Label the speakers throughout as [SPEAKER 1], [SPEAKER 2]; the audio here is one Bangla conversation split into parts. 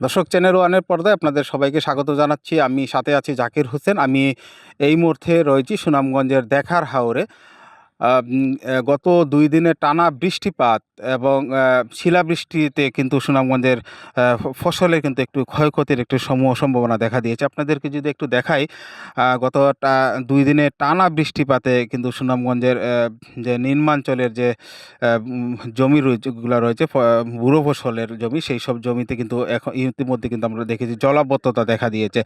[SPEAKER 1] দর্শক, চ্যানেল ওয়ানের পর্দায় আপনাদের সবাইকে স্বাগত জানাচ্ছি। আমি সাথে আছি জাকির হোসেন। আমি এই মুহূর্তে রয়েছি সুনামগঞ্জের দেখার হাওরে। গত ২ দিনের টানা বৃষ্টিপাত এবং শিলাবৃষ্টিতে কিন্তু সুনামগঞ্জের ফসলের কিন্তু একটু ক্ষয়ক্ষতির একটু সম্ভাবনা দেখা দিয়েছে। আপনাদেরকে যদি একটু দেখাই, গত ২ দিনের টানা বৃষ্টিপাতে কিন্তু সুনামগঞ্জের যে নিম্নাঞ্চলের যে জমি গুলা রয়েছে, ব্যুরো ফসলের জমি, সেই সব জমিতে কিন্তু এখন ইতিমধ্যে কিন্তু আমরা দেখেছি জলাবদ্ধতা দেখা দিয়েছে।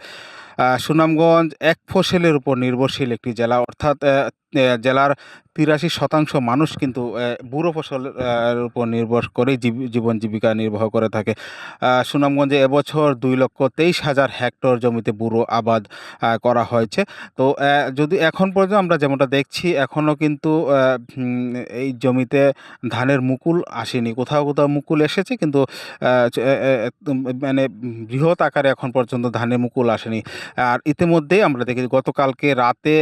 [SPEAKER 1] সুনামগঞ্জ এক ফসলের উপর নির্ভরশীল একটি জেলা, অর্থাৎ জেলার ৮৩% মানুষ কিন্তু ব্যুরো ফসল উপর নির্ভর করেই জীবন জীবিকা নির্বাহ করে থাকে। সুনামগঞ্জে এবছর ২,২৩,০০০ হেক্টর জমিতে ব্যুরো আবাদ করা হয়েছে। তো যদি এখন পর্যন্ত আমরা যেমনটা দেখছি, এখনও কিন্তু এই জমিতে ধানের মুকুল আসেনি। কোথাও কোথাও মুকুল এসেছে, কিন্তু মানে বৃহৎ আকারে এখন পর্যন্ত ধানের মুকুল আসেনি। আর ইতিমধ্যেই আমরা দেখি গতকালকে রাতে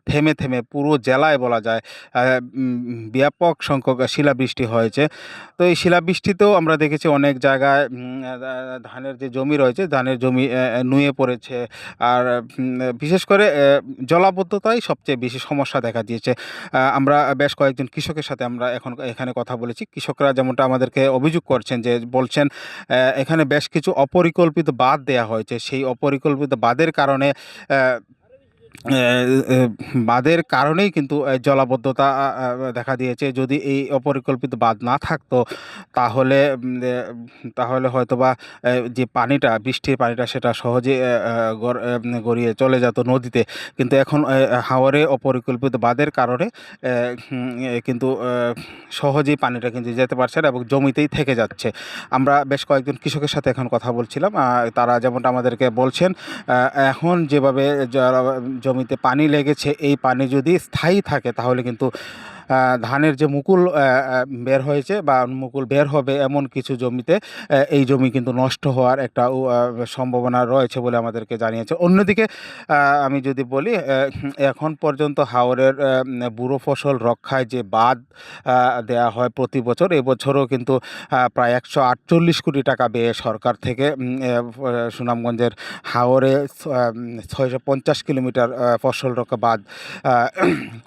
[SPEAKER 1] থেমে থেমে পুরো জেলায় বলা যায় ব্যাপক সংখ্যক শিলাবৃষ্টি হয়েছে। তো এই শিলাবৃষ্টিতেও আমরা দেখেছি অনেক জায়গায় ধানের যে জমি রয়েছে, ধানের জমি নুয়ে পড়েছে। আর বিশেষ করে জলাবদ্ধতাই সবচেয়ে বেশি সমস্যা দেখা দিয়েছে। আমরা বেশ কয়েকজন কৃষকের সাথে আমরা এখানে কথা বলেছি। কৃষকরা যেমনটা আমাদেরকে অভিযোগ করছেন, যে বলছেন এখানে বেশ কিছু অপরিকল্পিত বাঁধ দেয়া হয়েছে। সেই অপরিকল্পিত বাঁধের কারণে বাঁধের কারণেই কিন্তু জলাবদ্ধতা দেখা দিয়েছে। যদি এই অপরিকল্পিত বাঁধ না থাকতো, তাহলে তাহলে হয়তোবা যে পানিটা, বৃষ্টির পানিটা, সেটা সহজে গড়িয়ে চলে যেত নদীতে। কিন্তু এখন হাওরে অপরিকল্পিত বাঁধের কারণে কিন্তু সহজেই পানিটা কিন্তু যেতে পারছে না এবং জমিতেই থেকে যাচ্ছে। আমরা বেশ কয়েকজন কৃষকের সাথে এখন কথা বলছিলাম। তারা যেমনটা আমাদেরকে বলছেন, এখন যেভাবে জমিতে পানি লেগেছে, এই পানি যদি স্থায়ী থাকে তাহলে কিন্তু ধানের যে মুকুল বের হয়েছে বা মুকুল বের হবে এমন কিছু জমিতে এই জমি কিন্তু নষ্ট হওয়ার একটা সম্ভাবনা রয়েছে বলে আমাদেরকে জানিয়েছে। অন্যদিকে আমি যদি বলি, এখন পর্যন্ত হাওরের ব্যুরো ফসল রক্ষায় যে বাঁধ দেয়া হয় প্রতি বছর, এবছরও কিন্তু প্রায় ১৪৮ কোটি টাকা ব্যয়ে সরকার থেকে সুনামগঞ্জের হাওরে ৬৫০ কিলোমিটার ফসল রক্ষা বাঁধ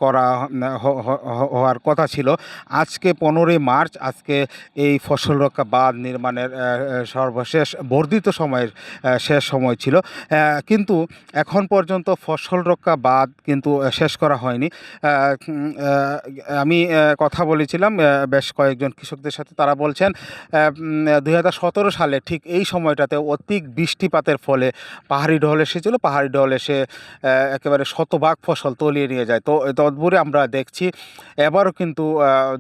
[SPEAKER 1] করা হওয়ার কথা ছিল। আজকে ১৫ই মার্চ, আজকে এই ফসল রক্ষা বাঁধ নির্মাণের সর্বশেষ বর্ধিত সময়ের শেষ সময় ছিল। কিন্তু এখন পর্যন্ত ফসল রক্ষা বাঁধ কিন্তু শেষ করা হয়নি। আমি কথা বলেছিলাম বেশ কয়েকজন কৃষকদের সাথে। তারা বলছেন ২০১৭ সালে ঠিক এই সময়টাতে অধিক বৃষ্টিপাতের ফলে পাহাড়ি ঢল এসেছিল। পাহাড়ি ঢল এসে একেবারে শতভাগ ফসল তলিয়ে নিয়ে যায়। তো তদুপরি আমরা দেখছি এবারও কিন্তু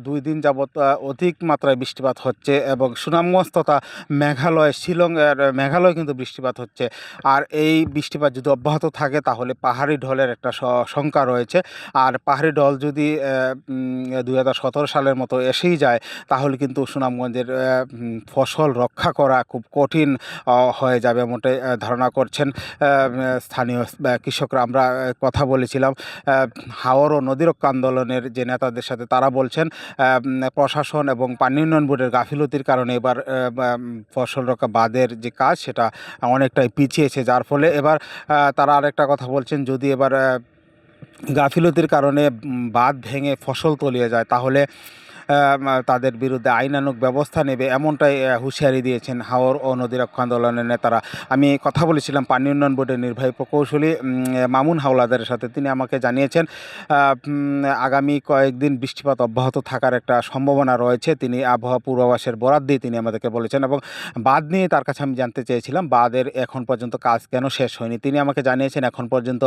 [SPEAKER 1] ২ দিন যাবৎ অধিক মাত্রায় বৃষ্টিপাত হচ্ছে এবং সুনামগঞ্জ তথা মেঘালয়, শিলংয়ের মেঘালয় কিন্তু বৃষ্টিপাত হচ্ছে। আর এই বৃষ্টিপাত যদি অব্যাহত থাকে তাহলে পাহাড়ি ঢলের একটা শঙ্কা রয়েছে। আর পাহাড়ি ঢল যদি ২০১৭ সালের মতো এসেই যায়, তাহলে কিন্তু সুনামগঞ্জের ফসল রক্ষা করা খুব কঠিন হয়ে যাবে, এমনটাই ধারণা করছেন স্থানীয় কৃষকরা। আমরা কথা বলেছিলাম হাওর ও নদী রক্ষা আন্দোলনের যে নেতাদের সাথে। তারা বলছেন প্রশাসন এবং পানি উন্নয়ন বোর্ডের গাফিলতির কারণে এবার ফসল রক্ষা বাঁধের যে কাজ, সেটা অনেকটাই পিছিয়েছে। যার ফলে এবার তারা আরেকটা কথা বলছেন, যদি এবার গাফিলতির কারণে বাঁধ ভেঙে ফসল তলিয়ে যায়, তাহলে তাদের বিরুদ্ধে আইনানুগ ব্যবস্থা নেবে, এমনটাই হুঁশিয়ারি দিয়েছেন হাওর ও নদী রক্ষা আন্দোলনের নেতারা। আমি কথা বলেছিলাম পানি উন্নয়ন বোর্ডের নির্বাহী প্রকৌশলী মামুন হাওলাদারের সাথে। তিনি আমাকে জানিয়েছেন আগামী কয়েকদিন বৃষ্টিপাত অব্যাহত থাকার একটা সম্ভাবনা রয়েছে। তিনি আবহাওয়া পূর্বাভাসের বরাত দিয়ে তিনি আমাদেরকে বলেছেন। এবং বাঁধ নিয়ে তার কাছে আমি জানতে চেয়েছিলাম বাঁধের এখন পর্যন্ত কাজ কেন শেষ হয়নি। তিনি আমাকে জানিয়েছেন এখন পর্যন্ত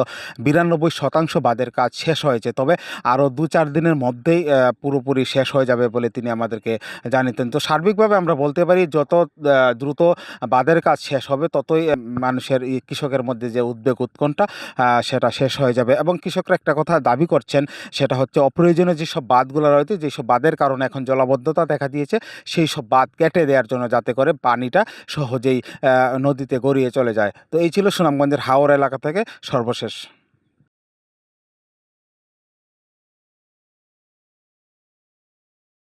[SPEAKER 1] ৯২% বাঁধের কাজ শেষ হয়েছে, তবে আরও ২-৪ দিনের মধ্যেই পুরোপুরি শেষ হয়ে যাবে বলে তিনি আমাদেরকে জানিয়েছেন। তো সার্বিকভাবে আমরা বলতে পারি যত দ্রুত বাঁধের কাজ শেষ হবে, ততই মানুষের, কৃষকের মধ্যে যে উদ্বেগ উৎকণ্ঠা, সেটা শেষ হয়ে যাবে। এবং কৃষকরা একটা কথা দাবি করছেন, সেটা হচ্ছে অপ্রয়োজনীয় যেসব বাঁধগুলো রয়েছে, যেসব বাঁধের কারণে এখন জলাবদ্ধতা দেখা দিয়েছে, সেই সব বাঁধ কেটে দেওয়ার জন্য, যাতে করে পানিটা সহজেই নদীতে গড়িয়ে চলে যায়। তো এই ছিল সুনামগঞ্জের হাওর এলাকা থেকে সর্বশেষ।